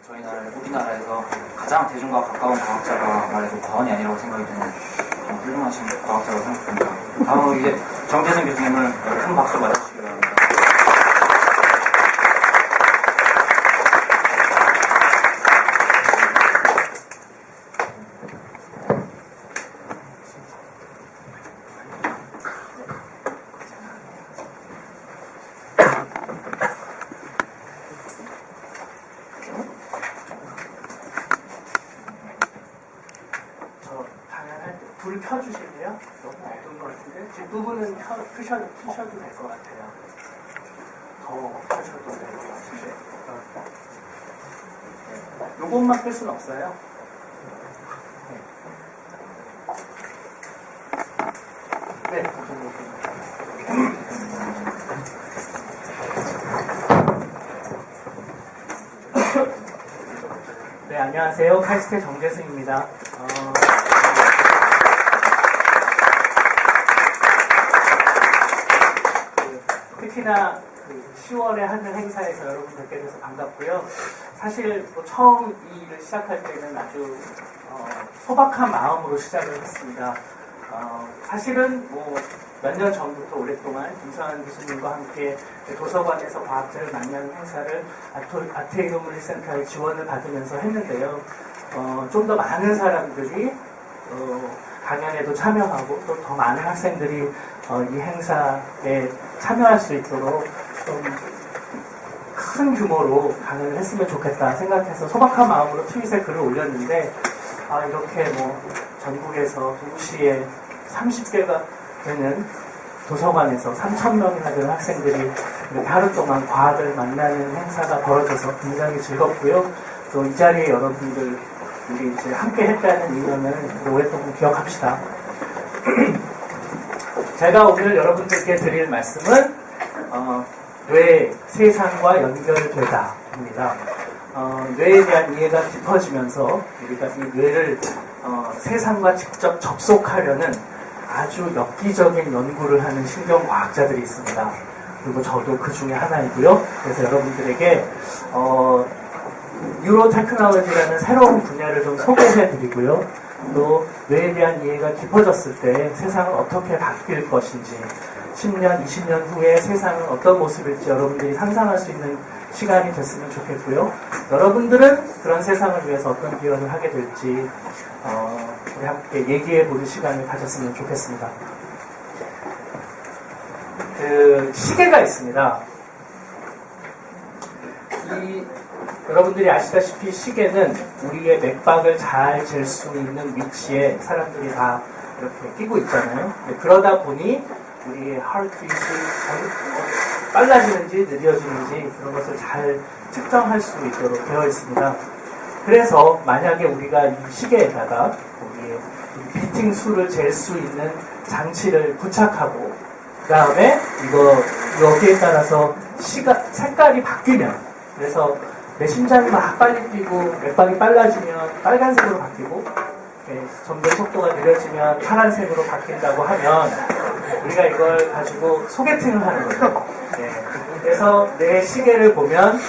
우리나라에서 가장 대중과 가까운 과학자가 말해도 과언이 아니라고 생각이 드는 훌륭하신 과학자라고 생각합니다. 다음으로 이제 정태승 교수님을 큰 박수로 맞아주시기 바랍니다. 불 켜주실래요? 너무 어두운 것 같은데? 뒷부분은 끄셔도 될 것 같아요. 더 켜셔도 될 것 같은데. 요것만 끌 수는 없어요. 네. 네, 안녕하세요. 카이스트의 정재승입니다. 특히나 10월에 하는 행사에서 여러분 뵙게 돼서 반갑고요. 사실 처음 이 일을 시작할 때는 아주 소박한 마음으로 시작을 했습니다. 사실은 몇 년 전부터 오랫동안 김성환 교수님과 함께 도서관에서 과학자를 만나는 행사를 아트이노물리센터의 지원을 받으면서 했는데요. 좀 더 많은 사람들이 강연에도 참여하고 또 더 많은 학생들이 이 행사에 참여할 수 있도록 좀 큰 규모로 강연을 했으면 좋겠다 생각해서 소박한 마음으로 트윗에 글을 올렸는데 이렇게 전국에서 동시에 30개가 되는 도서관에서 3,000명이나 되는 학생들이 이렇게 하루 동안 과학을 만나는 행사가 벌어져서 굉장히 즐겁고요. 또 이 자리에 여러분들 우리 이제 함께 했다는 인연을 오랫동안 기억합시다. 제가 오늘 여러분들께 드릴 말씀은 뇌 세상과 연결되다 입니다. 뇌에 대한 이해가 깊어지면서 우리가 이 뇌를 세상과 직접 접속하려는 아주 엽기적인 연구를 하는 신경과학자들이 있습니다. 그리고 저도 그 중에 하나이고요. 그래서 여러분들에게 뉴로테크놀로지라는 새로운 분야를 좀 소개해드리고요. 또 뇌에 대한 이해가 깊어졌을 때 세상은 어떻게 바뀔 것인지 10년, 20년 후에 세상은 어떤 모습일지 여러분들이 상상할 수 있는 시간이 됐으면 좋겠고요. 여러분들은 그런 세상을 위해서 어떤 기여를 하게 될지 우리 함께 얘기해보는 시간을 가졌으면 좋겠습니다. 시계가 있습니다. 여러분들이 아시다시피 시계는 우리의 맥박을 잘 잴 수 있는 위치에 사람들이 다 이렇게 끼고 있잖아요. 그러다 보니 우리의 하트비트이 빨라지는지 느려지는지 그런 것을 잘 측정할 수 있도록 되어 있습니다. 그래서 만약에 우리가 이 시계에다가 우리의 비팅 수를 잴 수 있는 장치를 부착하고 그 다음에 여기에 따라서 색깔이 바뀌면 그래서 내 심장이 막 빨리 뛰고 맥박이 빨라지면 빨간색으로 바뀌고 점점 속도가 느려지면 파란색으로 바뀐다고 하면 우리가 이걸 가지고 소개팅을 하는 거죠. 그래서 내 시계를 보면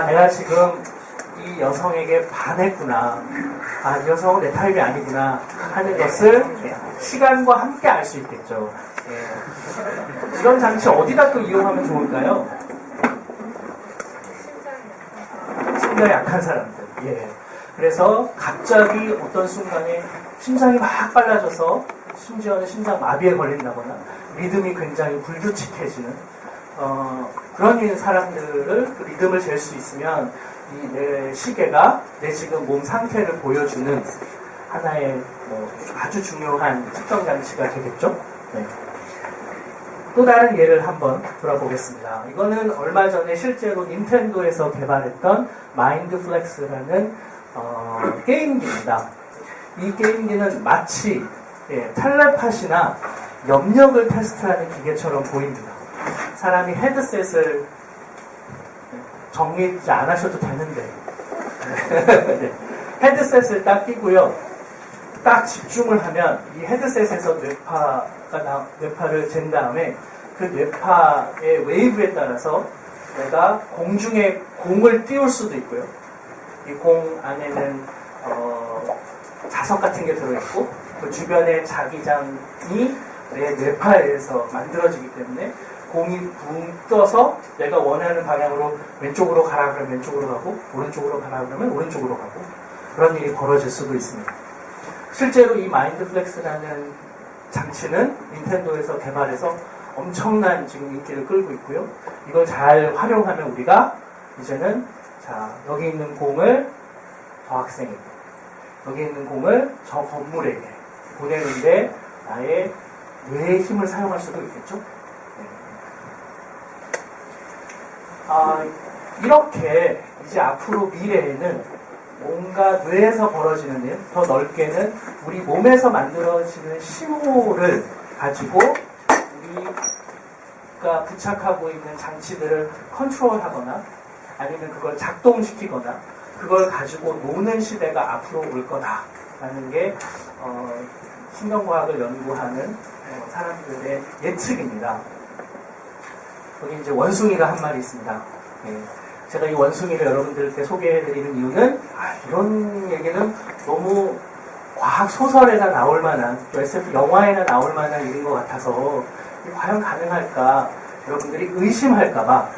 내가 지금 이 여성에게 반했구나. 이 여성은 내 타입이 아니구나 하는 것을 시간과 함께 알 수 있겠죠. 이런 장치 어디다 또 이용하면 좋을까요? 심장이 약한 사람들. 그래서 갑자기 어떤 순간에 심장이 막 빨라져서 심지어는 심장 마비에 걸린다거나 리듬이 굉장히 불규칙해지는 그런 사람들을 그 리듬을 잴 수 있으면 이 내 시계가 내 지금 몸 상태를 보여주는 하나의 아주 중요한 측정 장치가 되겠죠. 또 다른 예를 한번 들어보겠습니다. 이거는 얼마 전에 실제로 닌텐도에서 개발했던 마인드플렉스라는 게임기입니다. 이 게임기는 마치 텔레파시나 염력을 테스트하는 기계처럼 보입니다. 사람이 헤드셋을 정리 안 하셔도 되는데 헤드셋을 딱 끼고요. 딱 집중을 하면 이 헤드셋에서 뇌파를 잰 다음에 그 뇌파의 웨이브에 따라서 내가 공중에 공을 띄울 수도 있고요. 이 공 안에는 자석 같은 게 들어있고 그 주변에 자기장이 내 뇌파에서 만들어지기 때문에 공이 붕 떠서 내가 원하는 방향으로 왼쪽으로 가라 그러면 왼쪽으로 가고 오른쪽으로 가라 그러면 오른쪽으로 가고 그런 일이 벌어질 수도 있습니다. 실제로 이 마인드플렉스라는 장치는 닌텐도에서 개발해서 엄청난 지금 인기를 끌고 있고요. 이걸 잘 활용하면 우리가 이제는 자 여기 있는 공을 저 학생에게 여기 있는 공을 저 건물에게 보내는데 나의 뇌의 힘을 사용할 수도 있겠죠. 이렇게 이제 앞으로 미래에는 뭔가 뇌에서 벌어지는 일, 더 넓게는 우리 몸에서 만들어지는 신호를 가지고 우리가 부착하고 있는 장치들을 컨트롤하거나 아니면 그걸 작동시키거나 그걸 가지고 노는 시대가 앞으로 올 거다라는 게 신경과학을 연구하는 사람들의 예측입니다. 여기 이제 원숭이가 한 마리 있습니다. 제가 이 원숭이를 여러분들께 소개해드리는 이유는 이런 얘기는 너무 과학 소설에나 나올 만한 또 SF 영화에나 나올 만한 일인 것 같아서 과연 가능할까 여러분들이 의심할까봐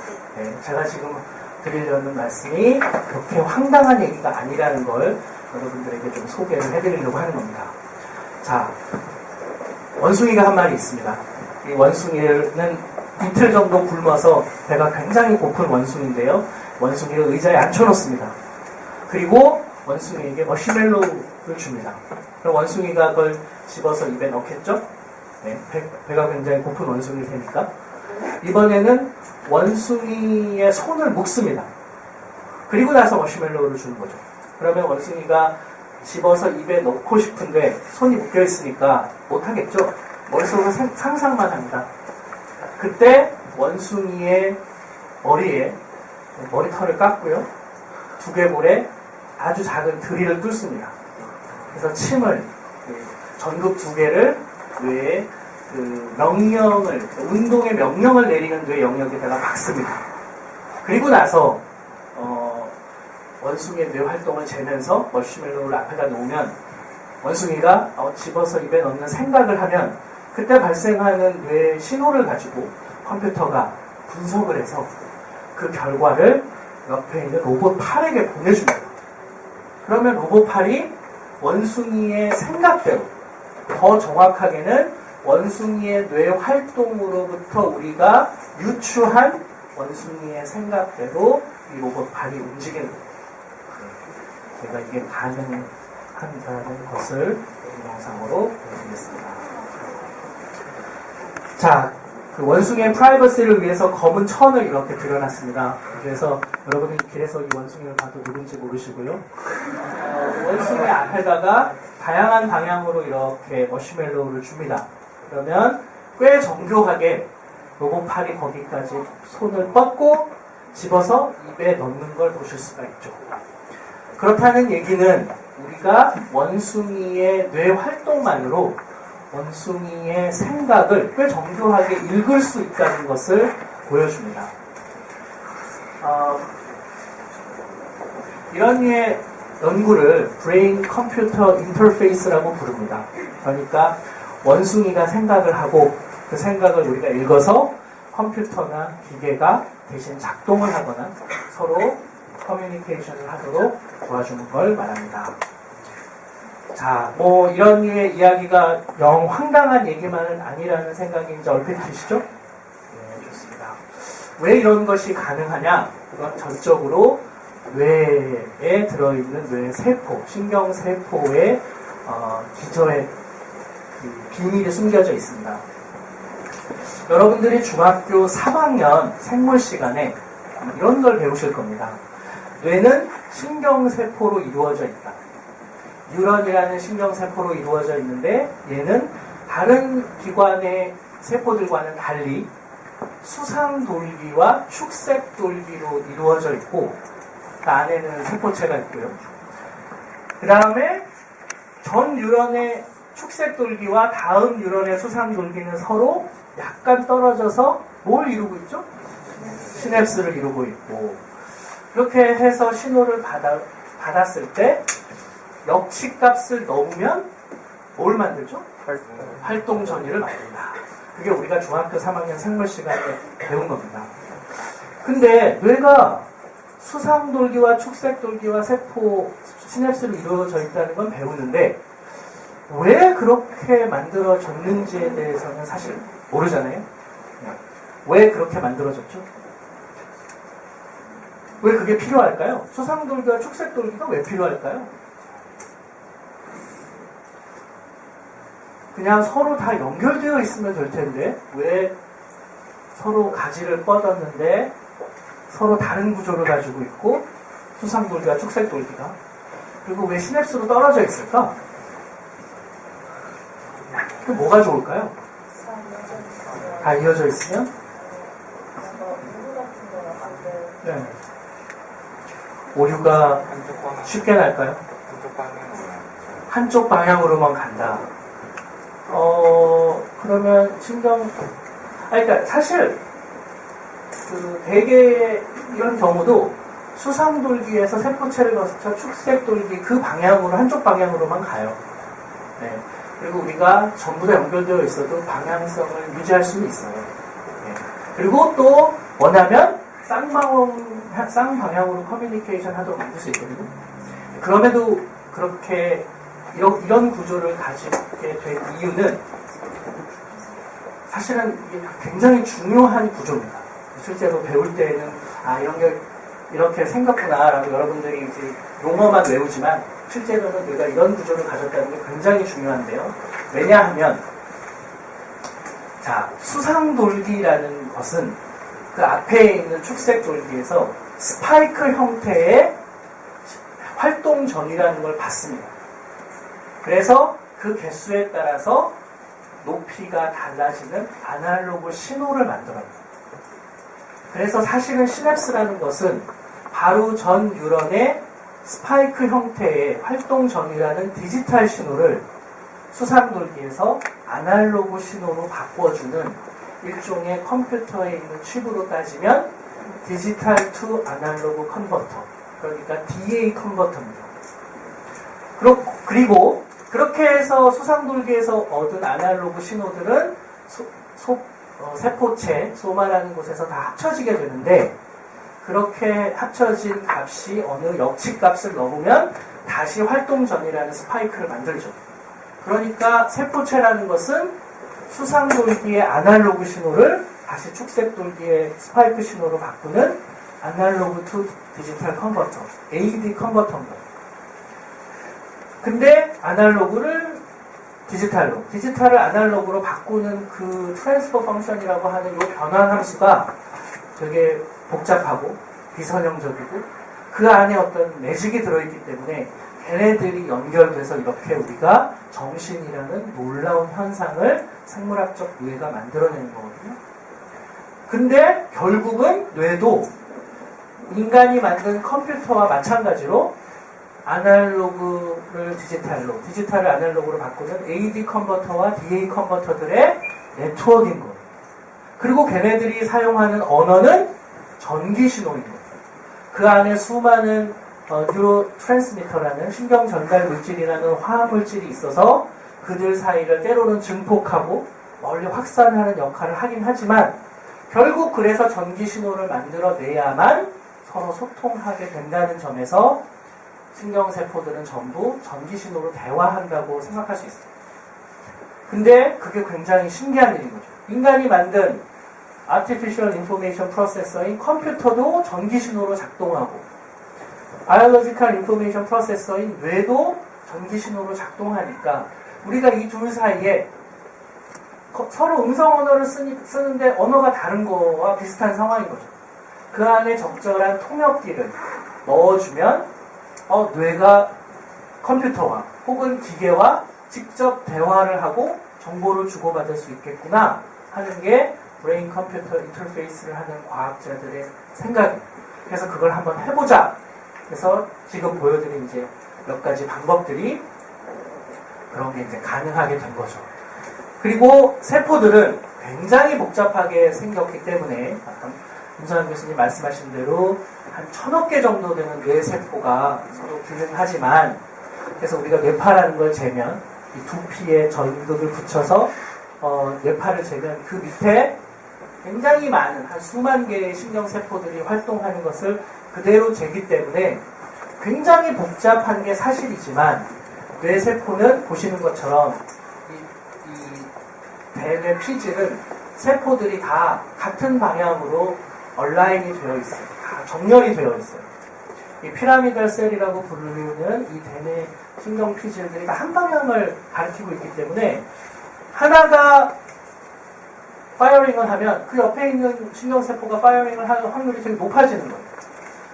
제가 지금 드리려는 말씀이 그렇게 황당한 얘기가 아니라는 걸 여러분들에게 좀 소개를 해드리려고 하는 겁니다. 자, 원숭이가 한 마리 있습니다. 이 원숭이는 이틀 정도 굶어서 배가 굉장히 고픈 원숭이인데요. 원숭이를 의자에 앉혀놓습니다. 그리고 원숭이에게 머시멜로우를 줍니다. 그럼 원숭이가 그걸 집어서 입에 넣겠죠? 네, 배가 굉장히 고픈 원숭이일 테니까. 이번에는 원숭이의 손을 묶습니다. 그리고 나서 머시멜로우를 주는 거죠. 그러면 원숭이가 집어서 입에 넣고 싶은데 손이 묶여 있으니까 못하겠죠? 머릿속으로 상상만 합니다. 그때 원숭이의 머리에 머리털을 깎고요. 두개골에 아주 작은 드릴을 뚫습니다. 그래서 침을 전극 두 개를 뇌에 명령을 운동의 명령을 내리는 뇌 영역에다가 박습니다. 그리고 나서 원숭이의 뇌 활동을 재면서 머시멜로우를 앞에다 놓으면 원숭이가 집어서 입에 넣는 생각을 하면 그때 발생하는 뇌 신호를 가지고 컴퓨터가 분석을 해서 그 결과를 옆에 있는 로봇 팔에게 보내줍니다. 그러면 로봇 팔이 원숭이의 생각대로 더 정확하게는 원숭이의 뇌 활동으로부터 우리가 유추한 원숭이의 생각대로 이 로봇 팔이 움직이는 거예요. 제가 이게 가능한다는 것을 영상으로 보여드리겠습니다. 자, 그 원숭이의 프라이버시를 위해서 검은 천을 이렇게 들여놨습니다. 그래서 여러분이 길에서 이 원숭이를 봐도 누군지 모르시고요. 원숭이 앞에다가 다양한 방향으로 이렇게 머시멜로우를 줍니다. 그러면 꽤 정교하게 로봇팔이 거기까지 손을 뻗고 집어서 입에 넣는 걸 보실 수가 있죠. 그렇다는 얘기는 우리가 원숭이의 뇌 활동만으로 원숭이의 생각을 꽤 정교하게 읽을 수 있다는 것을 보여줍니다. 이런 류의 연구를 브레인 컴퓨터 인터페이스라고 부릅니다. 그러니까 원숭이가 생각을 하고 그 생각을 우리가 읽어서 컴퓨터나 기계가 대신 작동을 하거나 서로 커뮤니케이션을 하도록 도와주는 걸 말합니다. 자, 뭐 이런 류의 이야기가 영 황당한 얘기만은 아니라는 생각이 이제 얼핏 드시죠? 네, 좋습니다. 왜 이런 것이 가능하냐? 그건 전적으로 뇌에 들어있는 뇌세포, 신경세포의 기저에 비밀이 숨겨져 있습니다. 여러분들이 중학교 3학년 생물 시간에 이런 걸 배우실 겁니다. 뇌는 신경세포로 이루어져 있다. 뉴런이라는 신경세포로 이루어져 있는데 얘는 다른 기관의 세포들과는 달리 수상돌기와 축색돌기로 이루어져 있고 그 안에는 세포체가 있고요. 그 다음에 전 뉴런의 축색돌기와 다음 뉴런의 수상돌기는 서로 약간 떨어져서 뭘 이루고 있죠? 시냅스를 이루고 있고 그렇게 해서 신호를 받았을 때 역치값을 넣으면 뭘 만들죠? 활동 전이를 만든다. 그게 우리가 중학교 3학년 생물 시간에 배운 겁니다. 근데 뇌가 수상돌기와 축색돌기와 세포, 시냅스로 이루어져 있다는 건 배우는데 왜 그렇게 만들어졌는지에 대해서는 사실 모르잖아요. 왜 그렇게 만들어졌죠? 왜 그게 필요할까요? 수상돌기와 축색돌기가 왜 필요할까요? 그냥 서로 다 연결되어 있으면 될 텐데 왜 서로 가지를 뻗었는데 서로 다른 구조를 가지고 있고 수상돌기와 축색돌기가 그리고 왜 시냅스로 떨어져 있을까? 그 뭐가 좋을까요? 다 이어져 있으면? 네. 오류가 쉽게 날까요? 한쪽 방향으로만 간다. 그러면 그러니까 사실 대개 이런 경우도 수상돌기에서 세포체를 거쳐 축색돌기 그 방향으로 한쪽 방향으로만 가요. 네. 그리고 우리가 전부 다 연결되어 있어도 방향성을 유지할 수는 있어요. 네. 그리고 또 원하면 쌍방향으로 커뮤니케이션 하도록 만들 수 있거든요. 그럼에도 그렇게 이런 구조를 가지게 된 이유는 사실은 이게 굉장히 중요한 구조입니다. 실제로 배울 때에는 이런 게 이렇게 생겼구나라고 여러분들이 이제 용어만 외우지만 실제로는 우리가 이런 구조를 가졌다는 게 굉장히 중요한데요. 왜냐하면 수상돌기라는 것은 그 앞에 있는 축색돌기에서 스파이크 형태의 활동전이라는 걸 받습니다. 그래서 그 개수에 따라서 높이가 달라지는 아날로그 신호를 만들어요. 그래서 사실은 시냅스라는 것은 바로 전 뉴런의 스파이크 형태의 활동전이라는 디지털 신호를 수상돌기에서 아날로그 신호로 바꿔주는 일종의 컴퓨터에 있는 칩으로 따지면 디지털 투 아날로그 컨버터, 그러니까 DA 컨버터입니다. 그리고 그렇게 해서 수상돌기에서 얻은 아날로그 신호들은 세포체, 소마라는 곳에서 다 합쳐지게 되는데 그렇게 합쳐진 값이 어느 역치값을 넣으면 다시 활동전이라는 스파이크를 만들죠. 그러니까 세포체라는 것은 수상돌기의 아날로그 신호를 다시 축색돌기의 스파이크 신호로 바꾸는 아날로그 투 디지털 컨버터, AD 컨버터입니다. 근데 아날로그를 디지털을 아날로그로 바꾸는 그 트랜스퍼 펑션이라고 하는 이 변환 함수가 되게 복잡하고 비선형적이고 그 안에 어떤 매직이 들어있기 때문에 걔네들이 연결돼서 이렇게 우리가 정신이라는 놀라운 현상을 생물학적 뇌가 만들어내는 거거든요. 근데 결국은 뇌도 인간이 만든 컴퓨터와 마찬가지로 아날로그를 디지털을 아날로그로 바꾸는 AD 컨버터와 DA 컨버터들의 네트워크인 거예요. 그리고 걔네들이 사용하는 언어는 전기 신호인 거예요. 그 안에 수많은 뉴로 트랜스미터라는 신경 전달 물질이라는 화학 물질이 있어서 그들 사이를 때로는 증폭하고 멀리 확산하는 역할을 하긴 하지만 결국 그래서 전기 신호를 만들어내야만 서로 소통하게 된다는 점에서 신경세포들은 전부 전기 신호로 대화한다고 생각할 수 있어요. 근데 그게 굉장히 신기한 일인 거죠. 인간이 만든 Artificial Information Processor인 컴퓨터도 전기 신호로 작동하고 Biological Information Processor인 뇌도 전기 신호로 작동하니까 우리가 이 둘 사이에 서로 음성 언어를 쓰는데 언어가 다른 거와 비슷한 상황인 거죠. 그 안에 적절한 통역기를 넣어주면 뇌가 컴퓨터와 혹은 기계와 직접 대화를 하고 정보를 주고받을 수 있겠구나 하는 게 브레인 컴퓨터 인터페이스를 하는 과학자들의 생각입니다. 그래서 그걸 한번 해보자. 그래서 지금 보여드린 이제 몇 가지 방법들이 그런 게 이제 가능하게 된 거죠. 그리고 세포들은 굉장히 복잡하게 생겼기 때문에 김성환 교수님 말씀하신 대로 한 1000억 개 정도 되는 뇌세포가 서로 균등하지만, 그래서 우리가 뇌파라는 걸 재면 이 두피에 전극을 붙여서 뇌파를 재면 그 밑에 굉장히 많은 한 수만 개의 신경세포들이 활동하는 것을 그대로 재기 때문에 굉장히 복잡한 게 사실이지만, 뇌세포는 보시는 것처럼 이 대뇌 피질은 세포들이 다 같은 방향으로 얼라인이 되어 있어요. 다 정렬이 되어 있어요. 이 피라미달 셀이라고 부르는 이 대뇌 신경 피질들이 다 한 방향을 가리키고 있기 때문에 하나가 파이어링을 하면 그 옆에 있는 신경세포가 파이어링을 하는 확률이 되게 높아지는 거예요.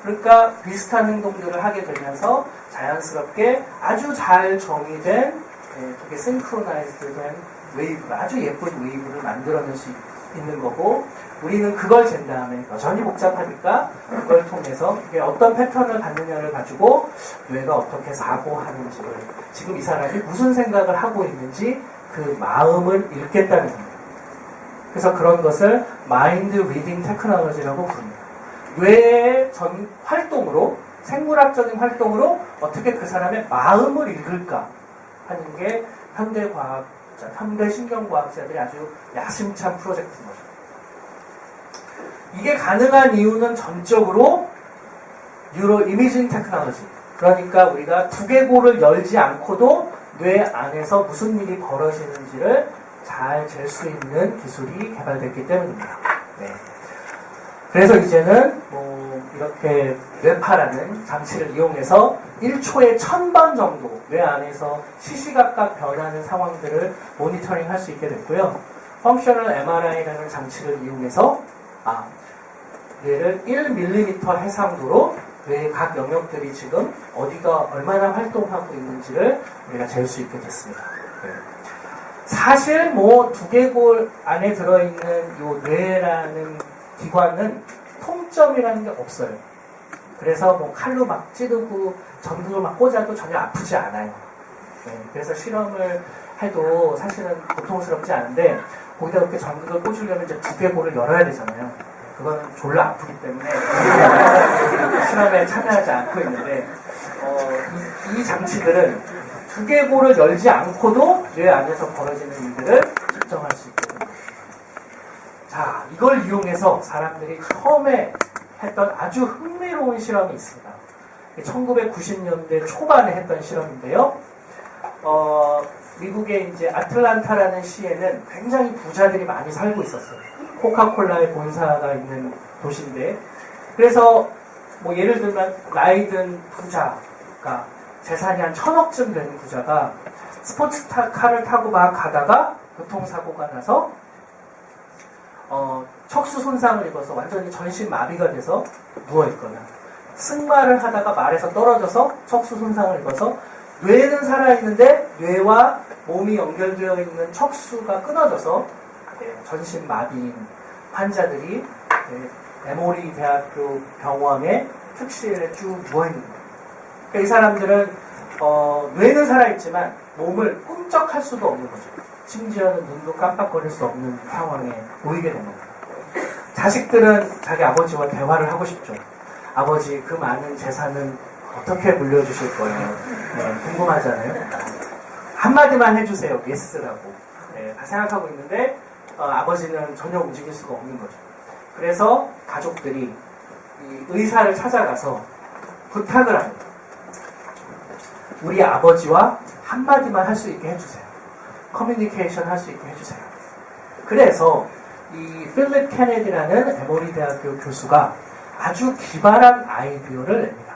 그러니까 비슷한 행동들을 하게 되면서 자연스럽게 아주 잘 정의된 되게 싱크로나이즈드 된 웨이브, 아주 예쁜 웨이브를 만들어낼 수 있는 거고, 우리는 그걸 잰 다음에 여전히 복잡하니까 그걸 통해서 이게 어떤 패턴을 갖느냐를 가지고 뇌가 어떻게 사고하는지를, 지금 이 사람이 무슨 생각을 하고 있는지 그 마음을 읽겠다는 겁니다. 그래서 그런 것을 마인드 리딩 테크놀로지라고 부릅니다. 뇌의 활동으로, 생물학적인 활동으로 어떻게 그 사람의 마음을 읽을까 하는 게 현대 신경과학자들이 아주 야심찬 프로젝트인 거죠. 이게 가능한 이유는 전적으로 뉴로 이미징 테크놀로지. 그러니까 우리가 두개골을 열지 않고도 뇌 안에서 무슨 일이 벌어지는지를 잘 잴 수 있는 기술이 개발됐기 때문입니다. 네. 그래서 이제는 이렇게 뇌파라는 장치를 이용해서 1초에 1000번 정도 뇌 안에서 시시각각 변하는 상황들을 모니터링 할 수 있게 됐고요. 펑셔널 MRI라는 장치를 이용해서 뇌를 1mm 해상도로 뇌의 각 영역들이 지금 어디가 얼마나 활동하고 있는지를 우리가 잴 수 있게 됐습니다. 네. 사실 두개골 안에 들어있는 요 뇌라는 기관은 통점이라는 게 없어요. 그래서 칼로 막 찌르고 전극을 막 꽂아도 전혀 아프지 않아요. 네, 그래서 실험을 해도 사실은 고통스럽지 않은데, 거기다 그렇게 전극을 꽂으려면 이제 두개골을 열어야 되잖아요. 그건 졸라 아프기 때문에 실험에 참여하지 않고 있는데, 이 장치들은 두개골을 열지 않고도 뇌 안에서 벌어지는 일들을 측정할 수 있게 됩니다. 자, 이걸 이용해서 사람들이 처음에 했던 아주 흥미로운 실험이 있습니다. 1990년대 초반에 했던 실험인데요. 미국의 이제 아틀란타라는 시에는 굉장히 부자들이 많이 살고 있었어요. 코카콜라의 본사가 있는 도시인데, 그래서 예를 들면 나이 든 부자가, 재산이 한 1000억쯤 되는 부자가 스포츠카를 타고 막 가다가 교통사고가 나서 척수 손상을 입어서 완전히 전신 마비가 돼서 누워있거나, 승마를 하다가 말에서 떨어져서 척수 손상을 입어서 뇌는 살아있는데 뇌와 몸이 연결되어 있는 척수가 끊어져서 전신 마비인 환자들이 에모리 대학교 병원의 특실에 쭉 누워있는 거예요. 그러니까 이 사람들은 뇌는 살아있지만 몸을 꿈쩍할 수도 없는 거죠. 심지어는 눈도 깜빡거릴 수 없는 상황에 놓이게 된 겁니다. 자식들은 자기 아버지와 대화를 하고 싶죠. 아버지, 그 많은 재산은 어떻게 물려주실 거예요? 네, 궁금하잖아요. 한마디만 해주세요. 예스라고. 네, 다 생각하고 있는데 아버지는 전혀 움직일 수가 없는 거죠. 그래서 가족들이 이 의사를 찾아가서 부탁을 합니다. 우리 아버지와 한마디만 할 수 있게 해주세요. 커뮤니케이션 할 수 있게 해주세요. 그래서 이 필립 케네디라는 에모리 대학교 교수가 아주 기발한 아이디어를 냅니다.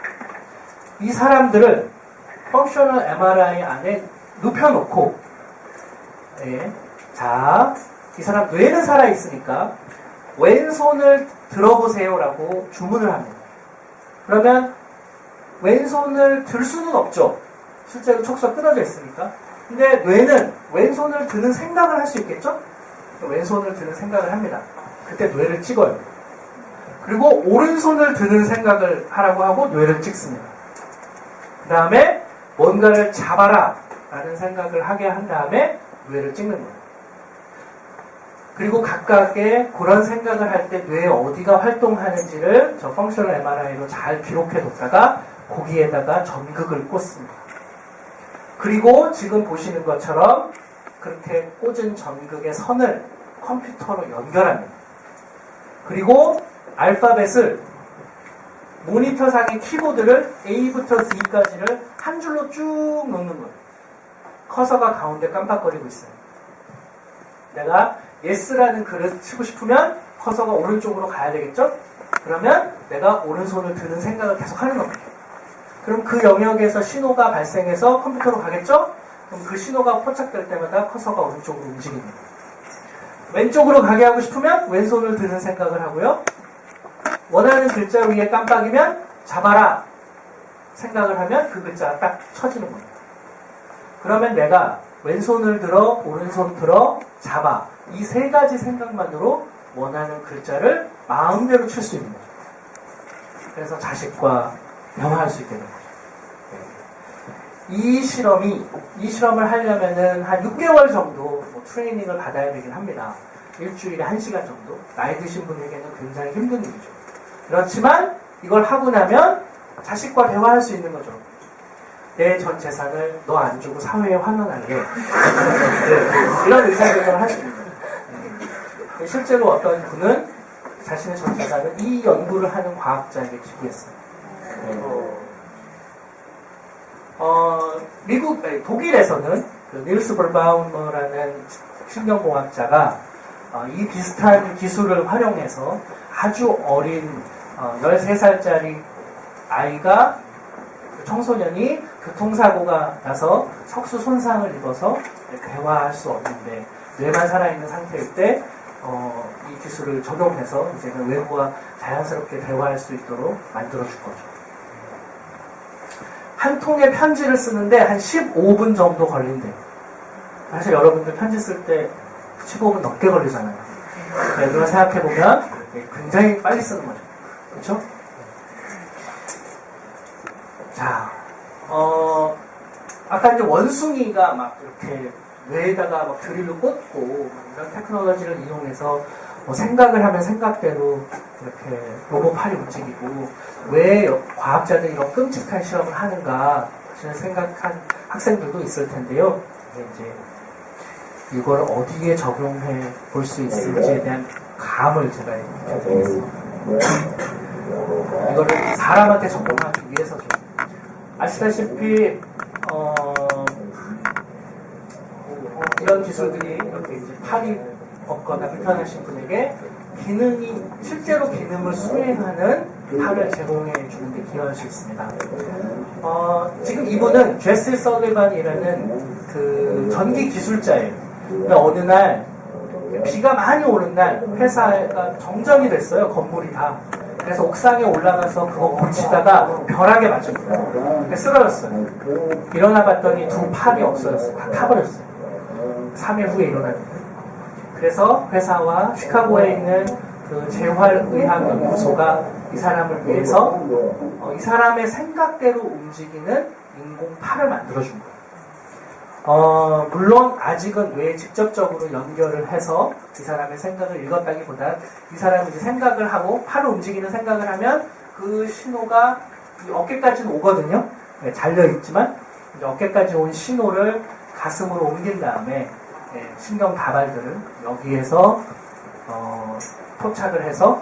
이 사람들을 펑셔널 MRI 안에 눕혀놓고, 자, 이 사람 뇌는 살아있으니까 왼손을 들어보세요라고 주문을 합니다. 그러면 왼손을 들 수는 없죠. 실제로 척수가 끊어져 있으니까. 근데 뇌는 왼손을 드는 생각을 할 수 있겠죠? 왼손을 드는 생각을 합니다. 그때 뇌를 찍어요. 그리고 오른손을 드는 생각을 하라고 하고 뇌를 찍습니다. 그 다음에 뭔가를 잡아라 라는 생각을 하게 한 다음에 뇌를 찍는 거예요. 그리고 각각의 그런 생각을 할 때 뇌의 어디가 활동하는지를 저 펑셔널 MRI로 잘 기록해 뒀다가 거기에다가 전극을 꽂습니다. 그리고 지금 보시는 것처럼 그렇게 꽂은 전극의 선을 컴퓨터로 연결합니다. 그리고 알파벳을 모니터상의 키보드를 A부터 Z까지를 한 줄로 쭉 놓는 거예요. 커서가 가운데 깜빡거리고 있어요. 내가 S라는 글을 치고 싶으면 커서가 오른쪽으로 가야 되겠죠? 그러면 내가 오른손을 드는 생각을 계속 하는 겁니다. 그럼 그 영역에서 신호가 발생해서 컴퓨터로 가겠죠? 그럼 그 신호가 포착될 때마다 커서가 오른쪽으로 움직입니다. 왼쪽으로 가게 하고 싶으면 왼손을 드는 생각을 하고요. 원하는 글자 위에 깜빡이면 잡아라 생각을 하면 그 글자가 딱 쳐지는 겁니다. 그러면 내가 왼손을 들어 오른손 들어 잡아 이 세 가지 생각만으로 원하는 글자를 마음대로 칠 수 있는 거죠. 그래서 자식과 대화할 수 있게 되는 거죠. 이 실험을 하려면은 한 6개월 정도 트레이닝을 받아야 되긴 합니다. 일주일에 1시간 정도. 나이 드신 분에게는 굉장히 힘든 일이죠. 그렇지만 이걸 하고 나면 자식과 대화할 수 있는 거죠. 내 전 재산을 너 안 주고 사회에 환원할래. 이런 의사결정을 하십니다. 실제로 어떤 분은 자신의 전 재산을 이 연구를 하는 과학자에게 기부했어요. 독일에서는 그 닐스 볼바우머라는 신경공학자가 이 비슷한 기술을 활용해서 아주 어린 13살짜리 아이가 청소년이 교통사고가 나서 석수 손상을 입어서 대화할 수 없는데 뇌만 살아있는 상태일 때 이 기술을 적용해서 이제는 외부와 자연스럽게 대화할 수 있도록 만들어준 거죠. 한 통의 편지를 쓰는데 한 15분 정도 걸린대요. 사실 여러분들 편지 쓸 때 15분 넘게 걸리잖아요. 그걸 생각해보면 굉장히 빨리 쓰는 거죠. 그렇죠? 자, 아까 이제 원숭이가 막 이렇게 뇌에다가 막 드릴로 꽂고 이런 테크놀로지를 이용해서 생각을 하면 생각대로 이렇게 로봇팔이 움직이고 왜 과학자들이 이런 끔찍한 실험을 하는가 생각한 학생들도 있을 텐데요. 이제 이걸 어디에 적용해 볼 수 있을지에 대한 감을 제가 입혀드리겠습니다. 이거를 사람한테 적용하기 위해서죠. 아시다시피 이런 기술들이 이렇게 이제 팔이 없거나 불편하신 분에게 실제로 기능을 수행하는 팔을 제공해 주는 데 기여할 수 있습니다. 지금 이분은 제시 설리반이라는 그 전기 기술자예요. 그러니까 어느 날 비가 많이 오는 날 회사가 정전이 됐어요. 건물이 다. 그래서 옥상에 올라가서 그거 고치다가 벼락에 맞습니다. 쓰러졌어요. 일어나 봤더니 두 팔이 없어졌어요. 다 타버렸어요. 3일 후에 일어났는데. 그래서 회사와 시카고에 있는 그 재활의학연구소가 이 사람을 위해서 이 사람의 생각대로 움직이는 인공 팔을 만들어준 거예요. 물론 아직은 뇌에 직접적으로 연결을 해서 이 사람의 생각을 읽었다기보다 이 사람이 이제 생각을 하고 팔을 움직이는 생각을 하면 그 신호가 이 어깨까지는 오거든요. 네, 잘려있지만 이제 어깨까지 온 신호를 가슴으로 옮긴 다음에 신경 다발들을 여기에서 포착을 해서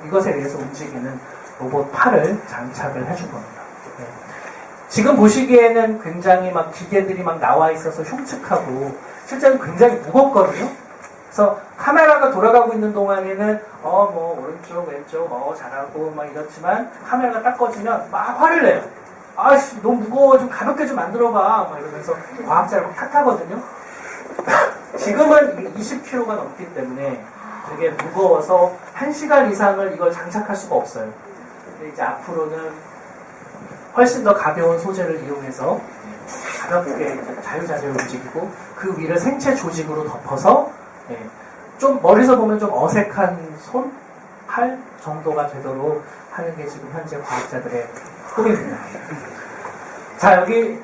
이것에 의해서 움직이는 로봇 팔을 장착을 해준 겁니다. 네. 지금 보시기에는 굉장히 막 기계들이 막 나와 있어서 흉측하고 실제로 굉장히 무겁거든요. 그래서 카메라가 돌아가고 있는 동안에는 뭐 오른쪽 왼쪽 잘하고 막 이렇지만 카메라가 딱 꺼지면 막 화를 내요. 아씨 너무 무거워 좀 가볍게 좀 만들어봐 막 이러면서 과학자를 막 탓하거든요. 지금은 20kg가 넘기 때문에 되게 무거워서 1시간 이상을 이걸 장착할 수가 없어요. 근데 이제 앞으로는 훨씬 더 가벼운 소재를 이용해서 가볍게 자유자재로 움직이고 그 위를 생체 조직으로 덮어서 좀 멀리서 보면 좀 어색한 손, 팔 정도가 되도록 하는 게 지금 현재 과학자들의 꿈입니다. 자, 여기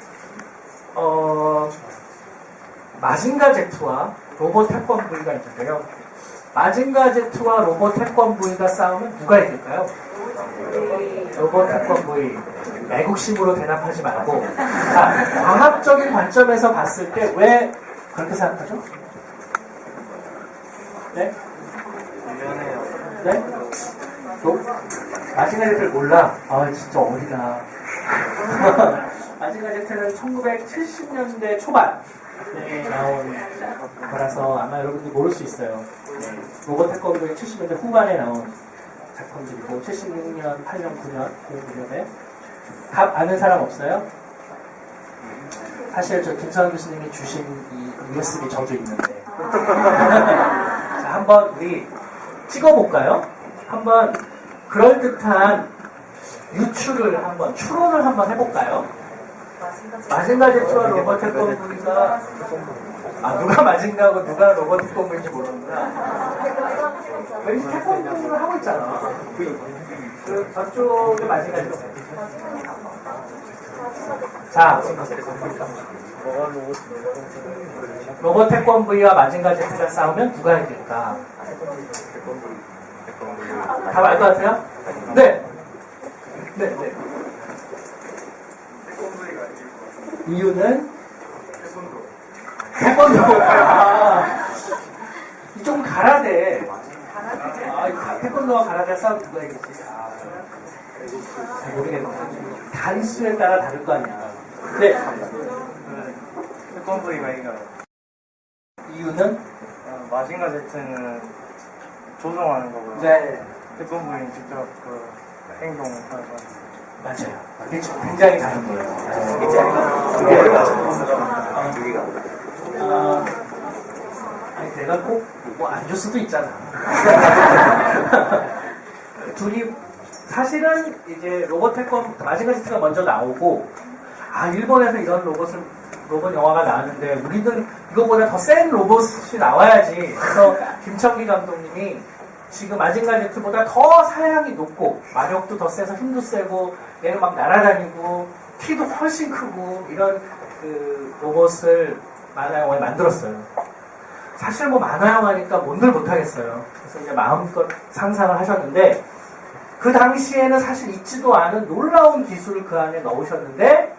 마징가 제트와 로봇 태권브이가 있는데요. 마징가 Z와 로봇 태권브이가 싸우면 누가 이길까요? 로봇 태권브이. 애국심으로 대답하지 말고. 자, 과학적인 관점에서 봤을 때 왜 그렇게 생각하죠? 네? 유연해요. 네? 마징가 Z를 몰라? 아, 진짜 어리다. 마징가 Z는 1970년대 초반에 나온 거라서 아마 여러분들이 모를 수 있어요. 로봇 태권브이 70년대 후반에 나온 작품들이고 76년, 8년, 9년 그 무렵에 답 아는 사람 없어요? 사실 저 김서현 교수님이 주신 이 USB 저도 있는데 자, 한번 우리 찍어볼까요? 한번 그럴듯한 유추를 한번 추론을 한번 해볼까요? 마징가 Z와 로봇 태권브이가 누가 마징가고 누가 로봇 태권브이인지 모르는구나. 왠지 태권브이를 하고 있잖아. 그 저쪽에 마징가 Z. 자, 로봇 태권브이와 마징가 Z가 싸우면 누가 이길까? 다 알 것 같아요? 네. 네. 이유는 태권도. 이쪽은 가라데. 태권도와 가라데 싸움 누가 이길지. 잘 모르겠네. 단수에 따라 다를 거 아니야. 네. 태권브이가 이겨요. 이유는? 마징가 Z는 조종하는 거고요. 네. 태권브이는 직접 그 행동하는 거. 맞아요. 굉장히 다른 거예요. 아니, 내가 꼭 뭐 안 줄 수도 있잖아. 둘이 사실은 이제 로봇 마징가 Z가 먼저 나오고 일본에서 이런 로봇 영화가 나왔는데 우리는 이거보다 더 센 로봇이 나와야지. 그래서 김천기 감독님이 지금 마징가 Z보다 더 사양이 높고 마력도 더 세서 힘도 세고 얘는 막 날아다니고 키도 훨씬 크고 이런 그 로봇을 만화 영화에 만들었어요. 사실 뭐 만화 영화니까 뭔들 못하겠어요. 그래서 이제 마음껏 상상을 하셨는데 그 당시에는 사실 있지도 않은 놀라운 기술을 그 안에 넣으셨는데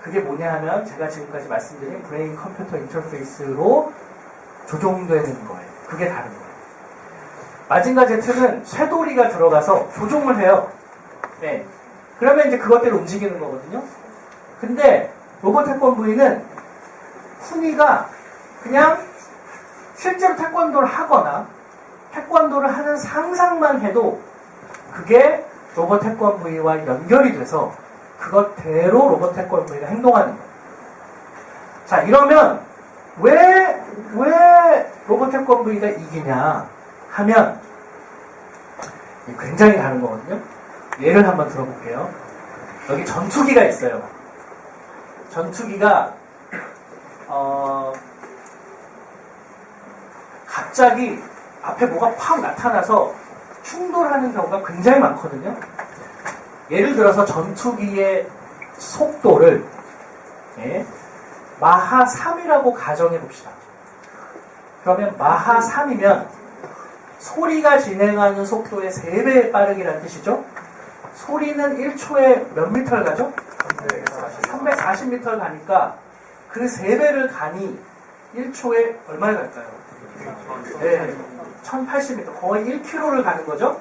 그게 뭐냐 하면 제가 지금까지 말씀드린 브레인 컴퓨터 인터페이스로 조종되는 거예요. 그게 다른 거예요. 마징가 Z는 쇄도리가 들어가서 조종을 해요. 네. 그러면 이제 그것대로 움직이는 거거든요. 근데 로봇 태권브이는 훈이가 그냥 실제로 태권도를 하거나 태권도를 하는 상상만 해도 그게 로봇 태권브이와 연결이 돼서 그것대로 로봇 태권브이가 행동하는 거예요. 자, 이러면 왜 로봇 태권브이가 이기냐 하면 굉장히 다른 거거든요. 예를 한번 들어볼게요. 여기 전투기가 있어요. 전투기가 갑자기 앞에 뭐가 팍 나타나서 충돌하는 경우가 굉장히 많거든요. 예를 들어서 전투기의 속도를 마하 3이라고 가정해 봅시다. 그러면 마하 3이면 소리가 진행하는 속도의 3배에 빠르기라는 뜻이죠. 소리는 1초에 몇 미터를 가죠? 340미터를 가니까 그 3배를 가니 1초에 얼마를 갈까요? 네, 1080m, 거의 1km를 가는 거죠.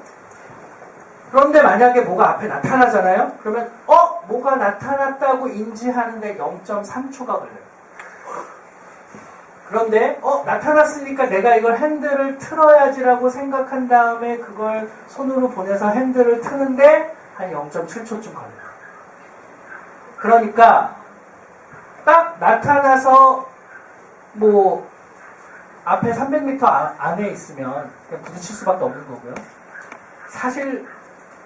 그런데 만약에 뭐가 앞에 나타나잖아요. 그러면 뭐가 나타났다고 인지하는데 0.3초가 걸려요. 그런데 나타났으니까 내가 이걸 핸들을 틀어야지라고 생각한 다음에 그걸 손으로 보내서 핸들을 트는데 한 0.7초쯤 걸려요. 그러니까 딱 나타나서 뭐 앞에 300m 안에 있으면 그냥 부딪힐 수밖에 없는 거고요. 사실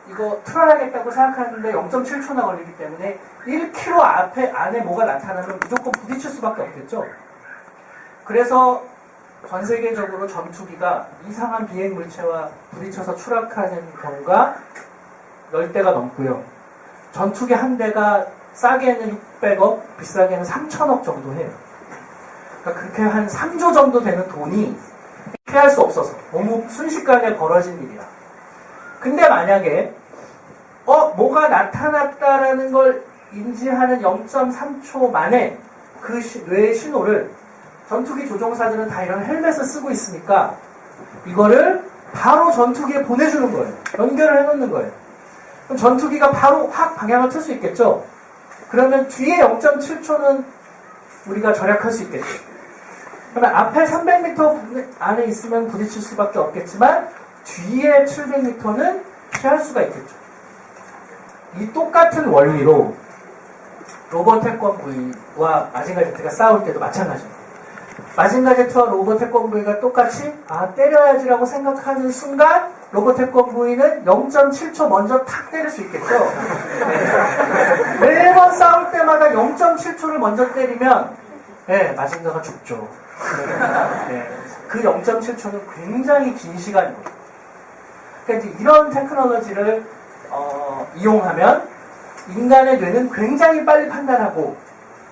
이거 틀어야겠다고 생각하는데 0.7초나 걸리기 때문에 1km 앞에 안에 뭐가 나타나면 무조건 부딪힐 수밖에 없겠죠. 그래서 전 세계적으로 전투기가 이상한 비행 물체와 부딪혀서 추락하는 경우가 10대가 넘고요. 전투기 한 대가 싸게는 600억, 비싸게는 3천억 정도 해요. 그러니까 그렇게 한 3조 정도 되는 돈이 피할 수 없어서 너무 순식간에 벌어진 일이야. 근데 만약에 뭐가 나타났다라는 걸 인지하는 0.3초 만에 그 뇌의 신호를 전투기 조종사들은 다 이런 헬멧을 쓰고 있으니까 이거를 바로 전투기에 보내주는 거예요. 연결을 해놓는 거예요. 그럼 전투기가 바로 확 방향을 틀 수 있겠죠? 그러면 뒤에 0.7초는 우리가 절약할 수 있겠죠. 그러면 앞에 300m 안에 있으면 부딪힐 수밖에 없겠지만 뒤에 700m는 피할 수가 있겠죠. 이 똑같은 원리로 로봇 태권브이와 마징가 제트가 싸울 때도 마찬가지입니다. 마징가 제트와 로봇 태권브이가 똑같이 때려야지라고 생각하는 순간 로봇 태권브이는 0.7초 먼저 탁 때릴 수 있겠죠. 네. 매번 싸울 때마다 0.7초를 먼저 때리면 마징가가 죽죠. 네. 그 0.7초는 굉장히 긴 시간이거든요. 그러니까 이제 이런 테크놀로지를 이용하면 인간의 뇌는 굉장히 빨리 판단하고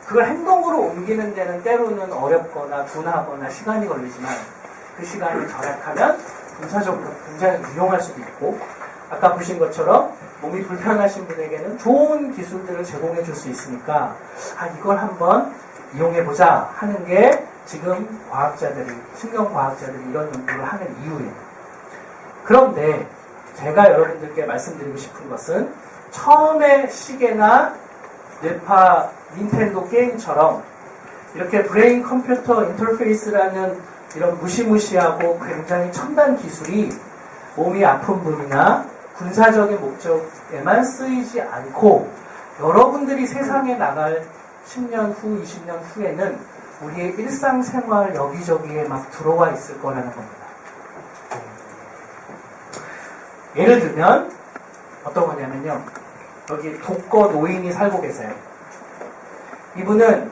그걸 행동으로 옮기는 데는 때로는 어렵거나 둔하거나 시간이 걸리지만 그 시간을 절약하면 군사적으로 굉장히 유용할 수도 있고 아까 보신 것처럼 몸이 불편하신 분에게는 좋은 기술들을 제공해 줄 수 있으니까 이걸 한번 이용해보자 하는 게 지금 신경과학자들이 이런 연구를 하는 이유예요. 그런데 제가 여러분들께 말씀드리고 싶은 것은 처음에 시계나 뇌파 닌텐도 게임처럼 이렇게 브레인 컴퓨터 인터페이스라는 이런 무시무시하고 굉장히 첨단 기술이 몸이 아픈 분이나 군사적인 목적에만 쓰이지 않고 여러분들이 세상에 나갈 10년 후, 20년 후에는 우리의 일상생활 여기저기에 막 들어와 있을 거라는 겁니다. 예를 들면 어떤 거냐면요. 여기 독거 노인이 살고 계세요. 이분은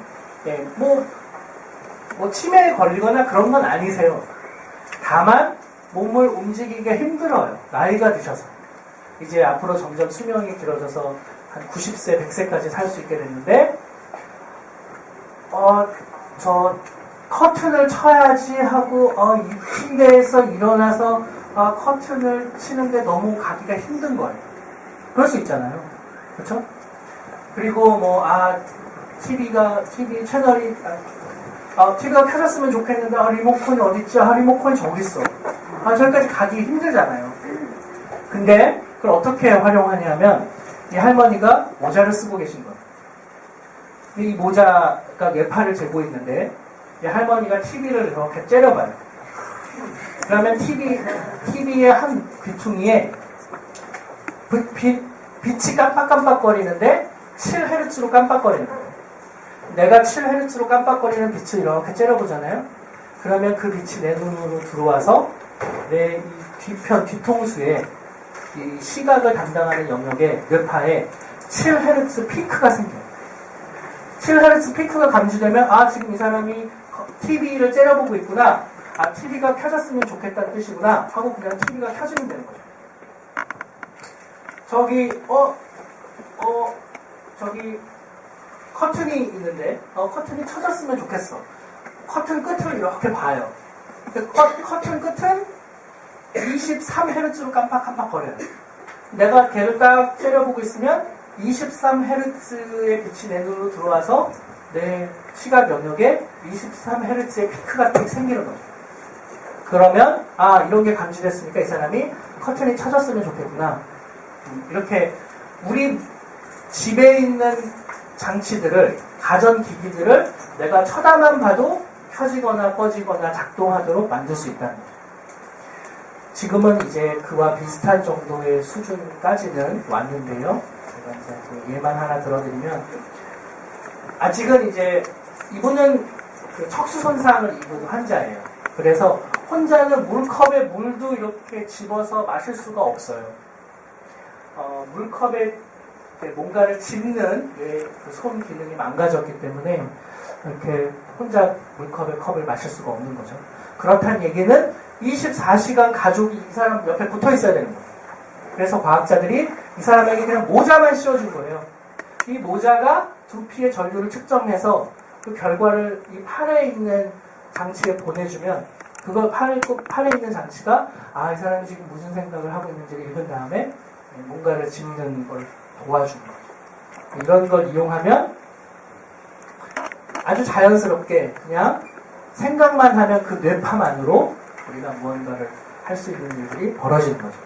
뭐 치매에 걸리거나 그런 건 아니세요. 다만 몸을 움직이기가 힘들어요. 나이가 드셔서. 이제 앞으로 점점 수명이 길어져서 한 90세, 100세까지 살 수 있게 됐는데 저 커튼을 쳐야지 하고 이 침대에서 일어나서 커튼을 치는데 너무 가기가 힘든 거예요. 그럴 수 있잖아요. 그렇죠? 그리고 TV 채널이 TV가 켜졌으면 좋겠는데 리모컨이 어딨지? 리모컨이 저기 있어. 저기까지 가기 힘들잖아요. 근데 그걸 어떻게 활용하냐면 이 할머니가 모자를 쓰고 계신 거예요. 이 모자가 뇌파를 재고 있는데 이 할머니가 TV를 이렇게 째려봐요. 그러면 TV의 한 귀퉁이에 빛이 깜빡깜빡거리는데 7Hz로 깜빡거리는 거예요. 내가 7Hz로 깜빡거리는 빛을 이렇게 째려보잖아요. 그러면 그 빛이 내 눈으로 들어와서 내 뒤통수에 이 시각을 담당하는 영역에 뇌파에 7Hz 피크가 생겨요. 7Hz 피크가 감지되면 지금 이 사람이 TV를 째려보고 있구나. TV가 켜졌으면 좋겠다는 뜻이구나 하고 그냥 TV가 켜지면 되는 거죠. 저기 커튼이 있는데 커튼이 쳐졌으면 좋겠어. 커튼 끝을 이렇게 봐요. 커튼 끝은 23Hz로 깜빡깜빡거려요. 내가 걔를 딱 째려보고 있으면 23Hz의 빛이 내 눈으로 들어와서 내 시각 영역에 23Hz의 피크가 딱 생기는 거죠. 그러면 이런 게 감지됐으니까 이 사람이 커튼이 쳐졌으면 좋겠구나. 이렇게 우리 집에 있는 장치들을, 가전기기들을 내가 쳐다만 봐도 켜지거나 꺼지거나 작동하도록 만들 수 있다는 거죠. 지금은 이제 그와 비슷한 정도의 수준까지는 왔는데요. 제가 이제 그 예만 하나 들어드리면 아직은 이제 이분은 그 척수 손상을 입은 환자예요. 그래서 혼자는 물컵에 물도 이렇게 집어서 마실 수가 없어요. 물컵에 뭔가를 집는 손 기능이 망가졌기 때문에 이렇게 혼자 물컵에 컵을 마실 수가 없는 거죠. 그렇다는 얘기는 24시간 가족이 이 사람 옆에 붙어 있어야 되는 거예요. 그래서 과학자들이 이 사람에게 그냥 모자만 씌워준 거예요. 이 모자가 두피의 전류를 측정해서 그 결과를 이 팔에 있는 장치에 보내주면 그걸 팔에 있는 장치가 이 사람이 지금 무슨 생각을 하고 있는지를 읽은 다음에 뭔가를 짓는 걸 도와주는 거죠. 이런 걸 이용하면 아주 자연스럽게 그냥 생각만 하면 그 뇌파만으로 우리가 무언가를 할 수 있는 일들이 벌어지는 거죠.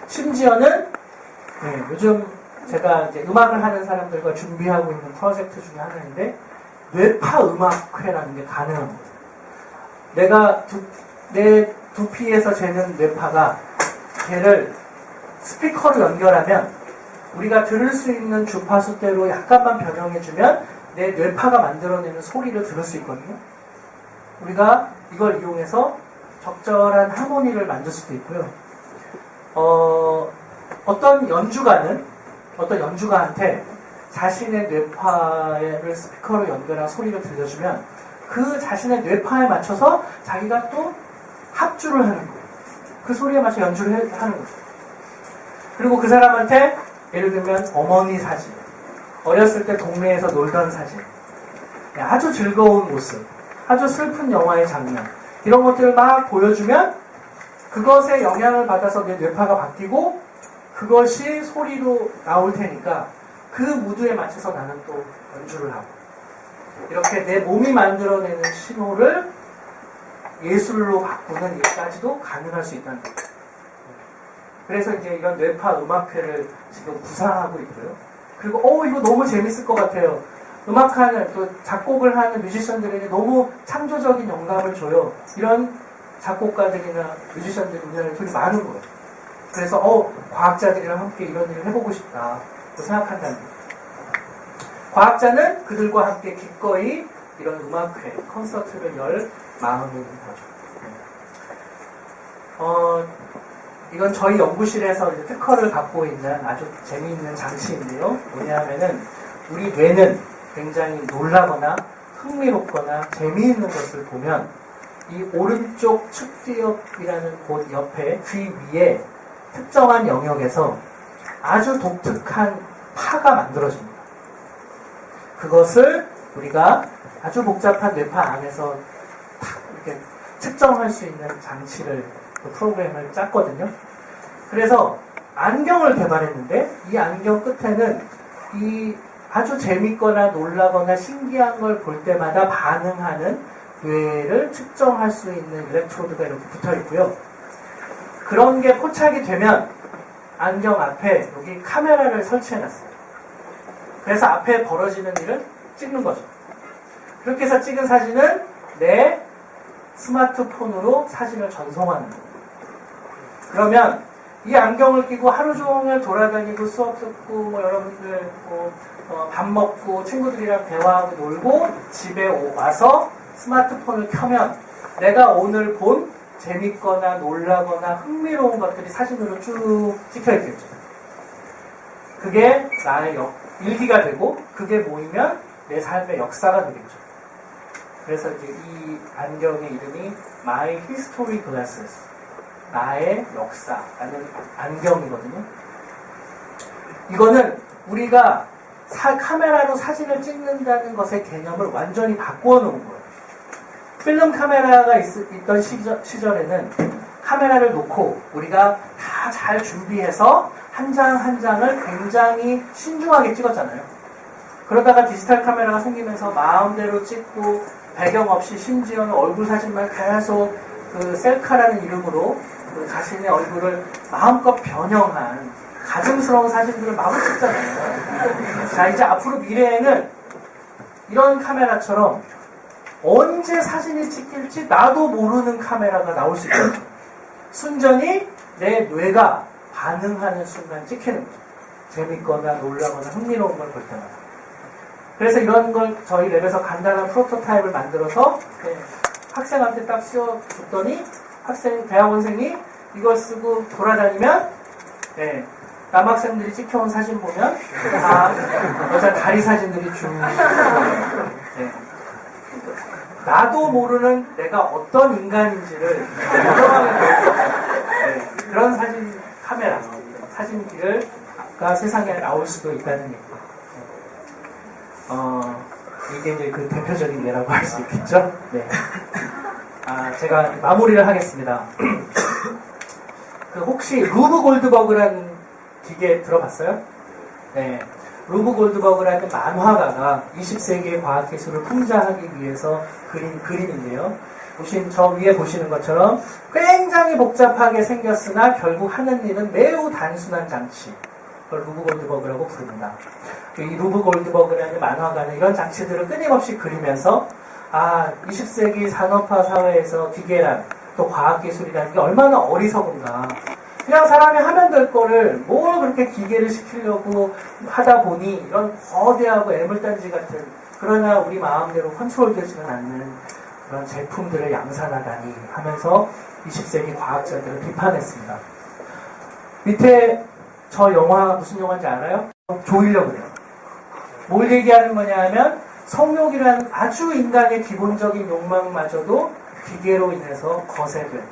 심지어는 요즘 제가 이제 음악을 하는 사람들과 준비하고 있는 프로젝트 중에 하나인데 뇌파 음악회라는 게 가능한 거예요. 내가 내 두피에서 재는 뇌파가 걔를 스피커로 연결하면 우리가 들을 수 있는 주파수대로 약간만 변형해주면 내 뇌파가 만들어내는 소리를 들을 수 있거든요. 우리가 이걸 이용해서 적절한 하모니를 만들 수도 있고요. 어떤 연주가한테 자신의 뇌파를 스피커로 연결한 소리를 들려주면 그 자신의 뇌파에 맞춰서 자기가 또 합주를 하는 거예요. 그 소리에 맞춰 연주를 하는 거죠. 그리고 그 사람한테 예를 들면 어머니 사진, 어렸을 때 동네에서 놀던 사진, 아주 즐거운 모습, 아주 슬픈 영화의 장면, 이런 것들을 막 보여주면 그것에 영향을 받아서 내 뇌파가 바뀌고 그것이 소리로 나올 테니까 그 무드에 맞춰서 나는 또 연주를 하고 이렇게 내 몸이 만들어내는 신호를 예술로 바꾸는 일까지도 가능할 수 있다는 거예요. 그래서 이제 이런 뇌파 음악회를 지금 구상하고 있고요. 그리고 이거 너무 재밌을 것 같아요. 음악하는 또 작곡을 하는 뮤지션들에게 너무 창조적인 영감을 줘요. 이런 작곡가들이나 뮤지션들이 우리나라에 되게 많은 거예요. 그래서 과학자들이랑 함께 이런 일을 해보고 싶다 생각한다는 거예요. 과학자는 그들과 함께 기꺼이 이런 음악회, 콘서트를 열 마음이 있는 거죠. 이건 저희 연구실에서 이제 특허를 갖고 있는 아주 재미있는 장치인데요. 뭐냐면은 우리 뇌는 굉장히 놀라거나 흥미롭거나 재미있는 것을 보면 이 오른쪽 측뒤옆이라는 곳 옆에 귀 위에 특정한 영역에서 아주 독특한 파가 만들어집니다. 그것을 우리가 아주 복잡한 뇌파 안에서 탁 이렇게 측정할 수 있는 장치를, 그 프로그램을 짰거든요. 그래서 안경을 개발했는데 이 안경 끝에는 이 아주 재밌거나 놀라거나 신기한 걸 볼 때마다 반응하는 뇌를 측정할 수 있는 일렉트로드가 이렇게 붙어 있고요. 그런 게 포착이 되면 안경 앞에 여기 카메라를 설치해 놨어요. 그래서 앞에 벌어지는 일을 찍는 거죠. 그렇게 해서 찍은 사진은 내 스마트폰으로 사진을 전송하는 거예요. 그러면 이 안경을 끼고 하루 종일 돌아다니고 수업 듣고 여러분들 밥 먹고 친구들이랑 대화하고 놀고 집에 와서 스마트폰을 켜면 내가 오늘 본 재밌거나 놀라거나 흥미로운 것들이 사진으로 쭉 찍혀있겠죠. 그게 나의 일기가 되고 그게 모이면 내 삶의 역사가 되겠죠. 그래서 이제 이 안경의 이름이 My History Glasses, 나의 역사라는 안경이거든요. 이거는 우리가 카메라로 사진을 찍는다는 것의 개념을 완전히 바꾸어 놓은 거예요. 필름 카메라가 있던 시절에는 카메라를 놓고 우리가 다 잘 준비해서 한 장 한 장을 굉장히 신중하게 찍었잖아요. 그러다가 디지털 카메라가 생기면서 마음대로 찍고 배경 없이 심지어는 얼굴 사진만 계속 그 셀카라는 이름으로 그 자신의 얼굴을 마음껏 변형한 가증스러운 사진들을 마구 찍잖아요. 자, 이제 앞으로 미래에는 이런 카메라처럼 언제 사진이 찍힐지 나도 모르는 카메라가 나올 수 있거든요. 순전히 내 뇌가 반응하는 순간 찍히는 거죠. 재밌거나 놀라거나 흥미로운 걸 볼 때마다. 그래서 이런 걸 저희 랩에서 간단한 프로토타입을 만들어서 학생한테 딱 씌워줬더니 대학원생이 이걸 쓰고 돌아다니면 남학생들이 찍혀온 사진 보면 다 여자 다리 사진들이 쭉 나도 모르는 내가 어떤 인간인지를 경험하게 되는 그런 사진 카메라, 사진기가 세상에 나올 수도 있다는 얘기예요. 이게 이제 그 대표적인 예라고 할 수 있겠죠. 네. 제가 마무리를 하겠습니다. 그 혹시 루브 골드버그라는 기계 들어봤어요? 네. 루브 골드버그라는 만화가가 20세기의 과학기술을 풍자하기 위해서 그린 그림인데요. 보신 저 위에 보시는 것처럼 굉장히 복잡하게 생겼으나 결국 하는 일은 매우 단순한 장치. 그걸 루브 골드버그라고 부릅니다. 이 루브 골드버그라는 만화가는 이런 장치들을 끊임없이 그리면서 20세기 산업화 사회에서 기계란 또 과학기술이라는 게 얼마나 어리석은가. 그냥 사람이 하면 될 거를 뭘 그렇게 기계를 시키려고 하다 보니 이런 거대하고 애물단지 같은 그러나 우리 마음대로 컨트롤되지는 않는 그런 제품들을 양산하다니 하면서 20세기 과학자들을 비판했습니다. 밑에 저 영화 무슨 영화인지 알아요? 조이려고 그래요. 뭘 얘기하는 거냐 하면 성욕이라는 아주 인간의 기본적인 욕망마저도 기계로 인해서 거세된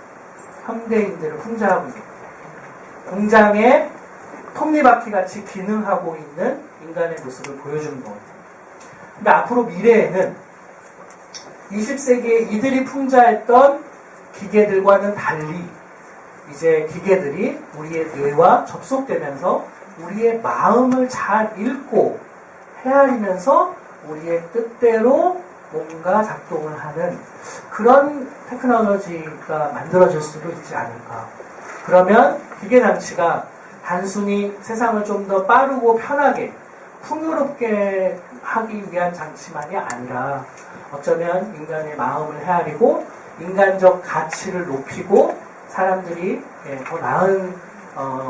현대인들을 풍자하고 있는 공장에 톱니바퀴같이 기능하고 있는 인간의 모습을 보여주는 겁니다. 근데 앞으로 미래에는 20세기에 이들이 풍자했던 기계들과는 달리 이제 기계들이 우리의 뇌와 접속되면서 우리의 마음을 잘 읽고 헤아리면서 우리의 뜻대로 뭔가 작동을 하는 그런 테크놀로지가 만들어질 수도 있지 않을까. 그러면 기계 장치가 단순히 세상을 좀 더 빠르고 편하게 풍요롭게 하기 위한 장치만이 아니라 어쩌면 인간의 마음을 헤아리고 인간적 가치를 높이고 사람들이 더 나은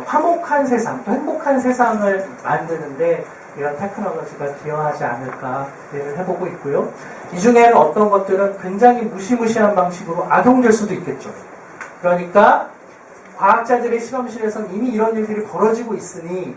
화목한 세상, 또 행복한 세상을 만드는데 이런 테크놀로지가 기여하지 않을까 기대를 해보고 있고요. 이 중에는 어떤 것들은 굉장히 무시무시한 방식으로 악용될 수도 있겠죠. 그러니까 과학자들의 실험실에서는 이미 이런 일들이 벌어지고 있으니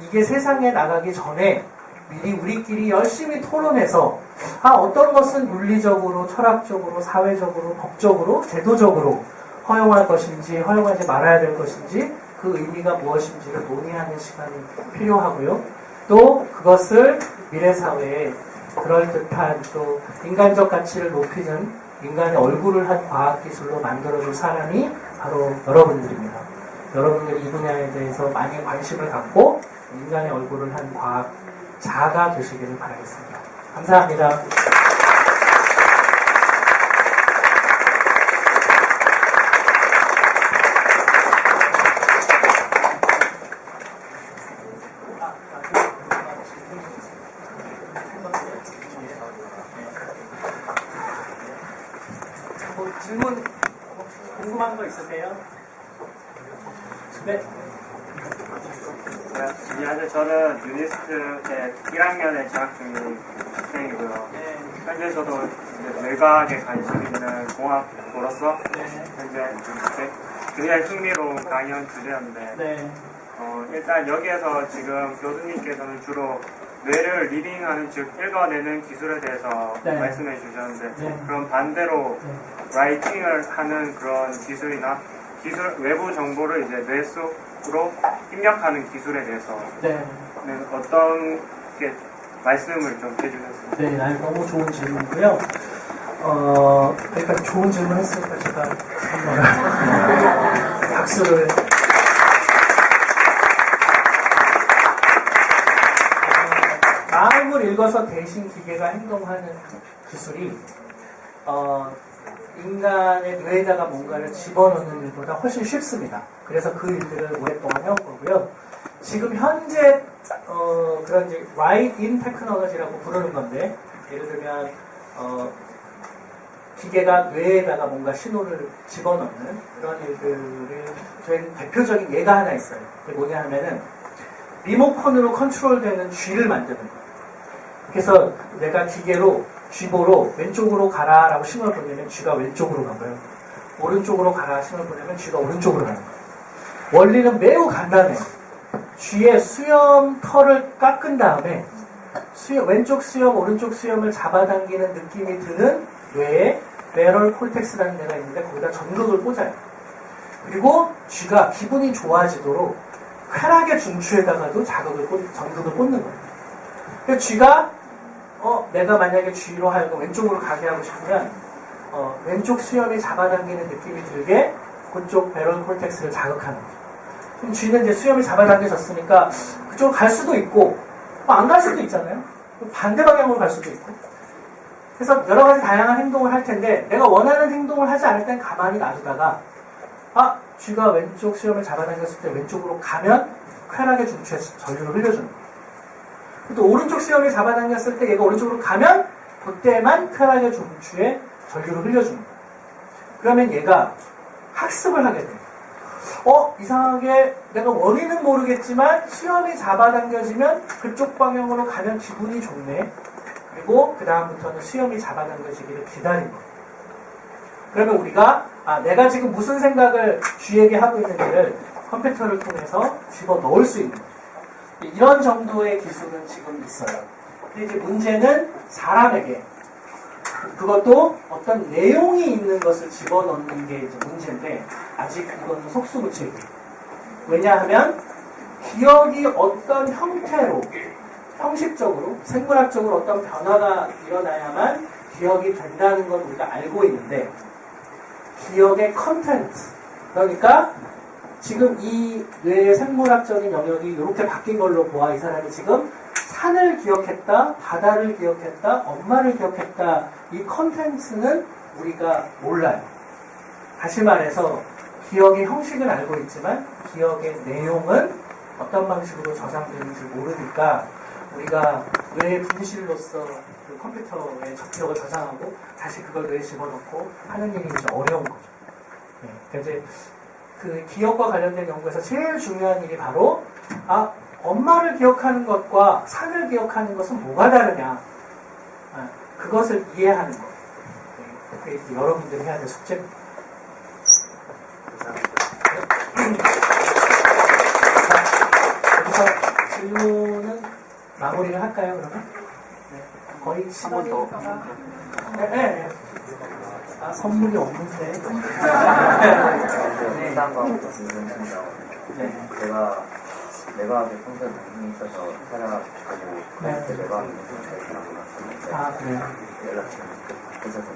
이게 세상에 나가기 전에 미리 우리끼리 열심히 토론해서 어떤 것은 윤리적으로, 철학적으로, 사회적으로, 법적으로, 제도적으로 허용할 것인지 허용하지 말아야 될 것인지 그 의미가 무엇인지를 논의하는 시간이 필요하고요. 또 그것을 미래사회에 그럴듯한 또 인간적 가치를 높이는 인간의 얼굴을 한 과학기술로 만들어줄 사람이 바로 여러분들입니다. 여러분들이 이 분야에 대해서 많이 관심을 갖고 인간의 얼굴을 한 과학자가 되시기를 바라겠습니다. 감사합니다. 질문 궁금한 거 있으세요? 네. 안녕하세요. 저는 유니스트의 1학년에 재학 중인 학생이고요. 네. 현재 저도 뇌과학에 관심 있는 공학으로서 현재 굉장히 흥미로운 강연 주제였는데 네. 일단 여기에서 지금 교수님께서는 주로 뇌를 리딩하는 즉 읽어내는 기술에 대해서 네. 말씀해 주셨는데 네. 그럼 반대로 네. 라이팅을 하는 그런 기술이나 외부 정보를 이제 뇌 속으로 입력하는 기술에 대해서는 네. 어떤 게 말씀을 좀 해주셨습니다. 네, 너무 좋은 질문이고요. 그러니까 좋은 질문 했으니까 제가 한번 박수를. 마음을 읽어서 대신 기계가 행동하는 기술이 인간의 뇌에다가 뭔가를 집어넣는 일보다 훨씬 쉽습니다. 그래서 그 일들을 오랫동안 해온 거고요. 지금 현재 그런 이제 write-in 테크놀로지라고 부르는 건데 예를 들면 기계가 뇌에다가 뭔가 신호를 집어넣는 그런 일들을 저희는 대표적인 예가 하나 있어요. 그게 뭐냐 하면은 리모컨으로 컨트롤되는 쥐를 만드는 거예요. 그래서 내가 기계로 쥐보로 왼쪽으로 가라라고 신호를 보내면 쥐가 왼쪽으로 가고요. 오른쪽으로 가라 신호를 보내면 쥐가 오른쪽으로 가는 거예요. 원리는 매우 간단해요. 쥐의 수염 털을 깎은 다음에 왼쪽 수염, 오른쪽 수염을 잡아당기는 느낌이 드는 뇌에 베럴 콜텍스라는 데가 있는데 거기다 전극을 꽂아요. 그리고 쥐가 기분이 좋아지도록 쾌락의 중추에다가도 전극을 꽂는 거예요. 그래서 쥐가 내가 만약에 G로 하여금 왼쪽으로 가게 하고 싶으면 왼쪽 수염이 잡아당기는 느낌이 들게 그쪽 배럴 콜텍스를 자극하는 거죠. 그럼 G는 이제 수염이 잡아당겨졌으니까 그쪽으로 갈 수도 있고 안 갈 수도 있잖아요. 반대 방향으로 갈 수도 있고. 그래서 여러 가지 다양한 행동을 할 텐데 내가 원하는 행동을 하지 않을 땐 가만히 놔두다가 G가 왼쪽 수염을 잡아당겼을 때 왼쪽으로 가면 쾌락의 중추에 전류를 흘려주는 거예요. 또 오른쪽 수염을 잡아당겼을 때 얘가 오른쪽으로 가면 그때만 쾌락의 중추에 전류를 흘려주는 거예요. 그러면 얘가 학습을 하게 돼요. 이상하게 내가 원인은 모르겠지만 수염이 잡아당겨지면 그쪽 방향으로 가면 기분이 좋네. 그리고 그 다음부터는 수염이 잡아당겨지기를 기다린 거예요. 그러면 우리가 내가 지금 무슨 생각을 G에게 하고 있는지를 컴퓨터를 통해서 집어넣을 수 있는 거예요. 이런 정도의 기술은 지금 있어요. 근데 이제 문제는 사람에게 그것도 어떤 내용이 있는 것을 집어넣는 게 이제 문제인데 아직 이건 속수무책이에요. 왜냐하면 기억이 어떤 형태로 형식적으로 생물학적으로 어떤 변화가 일어나야만 기억이 된다는 건 우리가 알고 있는데 기억의 컨텐트 그러니까 지금 이 뇌의 생물학적인 영역이 이렇게 바뀐 걸로 보아 이 사람이 지금 산을 기억했다, 바다를 기억했다, 엄마를 기억했다 이 컨텐츠는 우리가 몰라요. 다시 말해서 기억의 형식은 알고 있지만 기억의 내용은 어떤 방식으로 저장되는지 모르니까 우리가 뇌의 분실로서 그 컴퓨터에 기억을 저장하고 다시 그걸 뇌에 집어넣고 하는 일이 이제 어려운 거죠. 네, 그러니까 이제 그 기억과 관련된 연구에서 제일 중요한 일이 바로 엄마를 기억하는 것과 산을 기억하는 것은 뭐가 다르냐 그것을 이해하는 거. 네, 그게 여러분들이 해야 될 숙제입니다. 자, 여기서 질문은 마무리를 할까요, 그러면? 네, 거의 시간이 네. 선물이 없는데. 일상과부터 질문했습니다. 내가 평소에 관심이 있어서 찾아가고 그때 내가 그래요? 연락이 있어서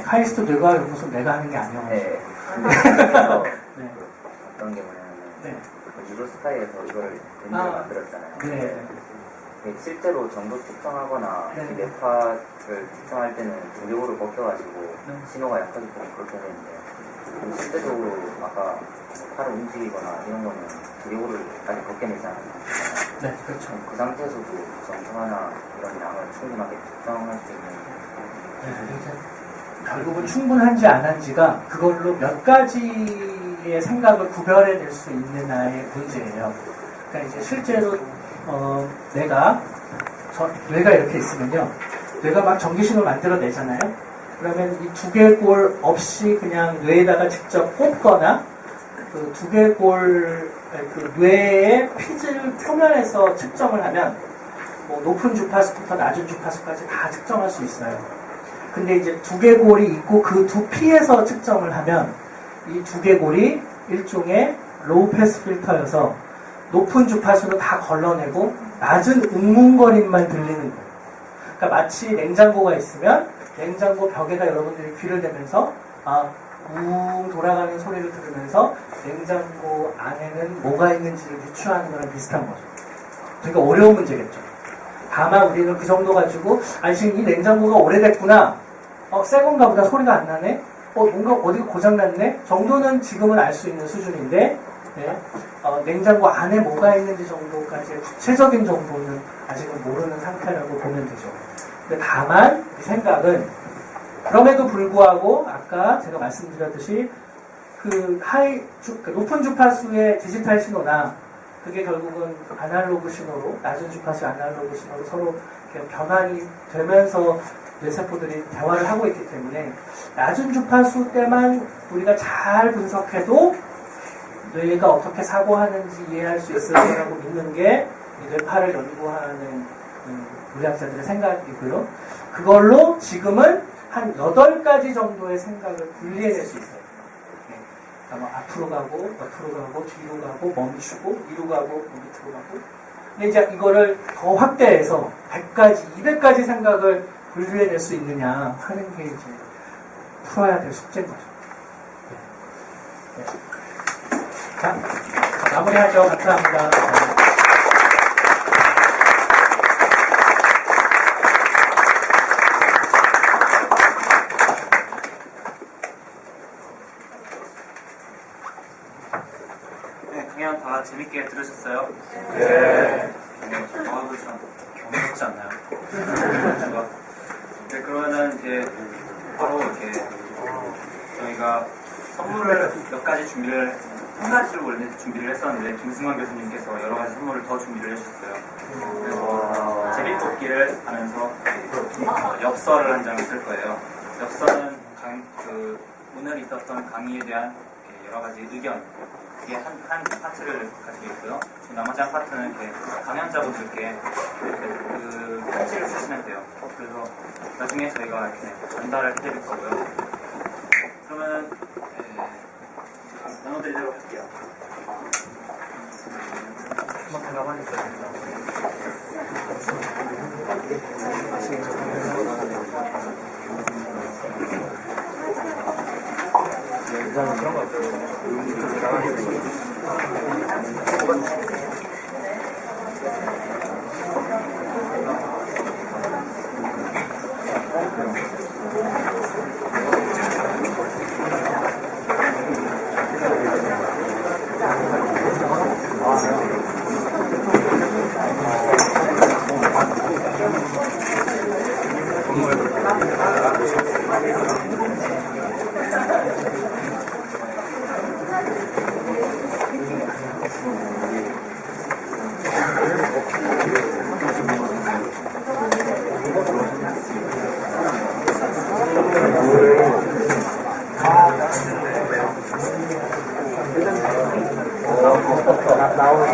카이스트 뇌과학 연구소 내가 하는 게 아니어가지고. 네. 그래서 네. 어떤 게 뭐냐면 네. 유로스카이에서 이거를 밴드를 만들었잖아요. 네. 실제로 정도 측정하거나 네. 뇌파를 측정할 때는 중력으로 먹혀가지고 네. 신호가 약하기 때문에 그렇게 되는데 실제적으로 아까 팔을 움직이거나 이런 거는 중력으로까지 벗겨내지 않아요. 네, 그렇죠. 그 상태에서도 정도나 이런 양을 충분하게 측정할 수 있는 결국은 충분한지 안 한지가 그걸로 몇 가지의 생각을 구별해낼 수 있는 나의 문제예요. 그러니까 이제 실제로 뇌가 이렇게 있으면요. 뇌가 막 전기신호를 만들어내잖아요. 그러면 이 두개골 없이 그냥 뇌에다가 직접 꽂거나 그 두개골 그 뇌의 피질 표면에서 측정을 하면 뭐 높은 주파수부터 낮은 주파수까지 다 측정할 수 있어요. 근데 이제 두개골이 있고 그 두피에서 측정을 하면 이 두개골이 일종의 로우 패스 필터여서 높은 주파수는 다 걸러내고 낮은 웅웅거림만 들리는 거예요. 그러니까 마치 냉장고가 있으면 냉장고 벽에다 여러분들이 귀를 대면서 웅 돌아가는 소리를 들으면서 냉장고 안에는 뭐가 있는지를 유추하는 거랑 비슷한 거죠. 그러니까 어려운 문제겠죠. 다만 우리는 그 정도 가지고 지금 이 냉장고가 오래됐구나. 새 건가 보다 소리가 안 나네. 뭔가 어디가 고장났네. 정도는 지금은 알 수 있는 수준인데 네. 냉장고 안에 뭐가 있는지 정도까지의 구체적인 정보는 아직은 모르는 상태라고 보면 되죠. 근데 다만 이 생각은 그럼에도 불구하고 아까 제가 말씀드렸듯이 그 높은 주파수의 디지털 신호나 그게 결국은 아날로그 신호로 낮은 주파수의 아날로그 신호로 서로 변환이 되면서 뇌세포들이 대화를 하고 있기 때문에 낮은 주파수 때만 우리가 잘 분석해도 뇌가 어떻게 사고하는지 이해할 수 있을 거라고 믿는 게 뇌파를 연구하는 물리학자들의 생각이고요. 그걸로 지금은 한 8가지 정도의 생각을 분리해낼 수 있어요. 그러니까 뭐 앞으로 가고, 뒤로 가고, 멈추고, 위로 가고, 밑으로 가고. 근데 이제 이거를 더 확대해서 100가지, 200가지 생각을 분류해낼 수 있느냐 하는 게 이제 풀어야 될 숙제인 거죠. 네. 자, 마무리하죠. 감사합니다. 네, 강연 다 재밌게 들으셨어요? 네. 저하고 참 경이롭지 않나요? 네, 그러면은 이제 바로 이렇게 저희가 선물을 몇 가지 준비를, 한 가지를 원래 준비를 했었는데 김승환 교수님께서 여러 가지 선물을 더 준비를 해주셨어요. 그래서 제비뽑기를 하면서 엽서를 한 장을 쓸 거예요. 엽서는 오늘 있었던 강의에 대한 여러 가지 의견, 이게 한 파트를 가지고 있고요. 나머지 한 파트는 이렇게 강연자분들께 그 편지를 쓰시면 돼요. 그래서 나중에 저희가 이렇게 전달을 해드릴 거고요. 그러면 나눠드리도록 할게요. 한번 대답하니 있습니다. 그런 거 나오는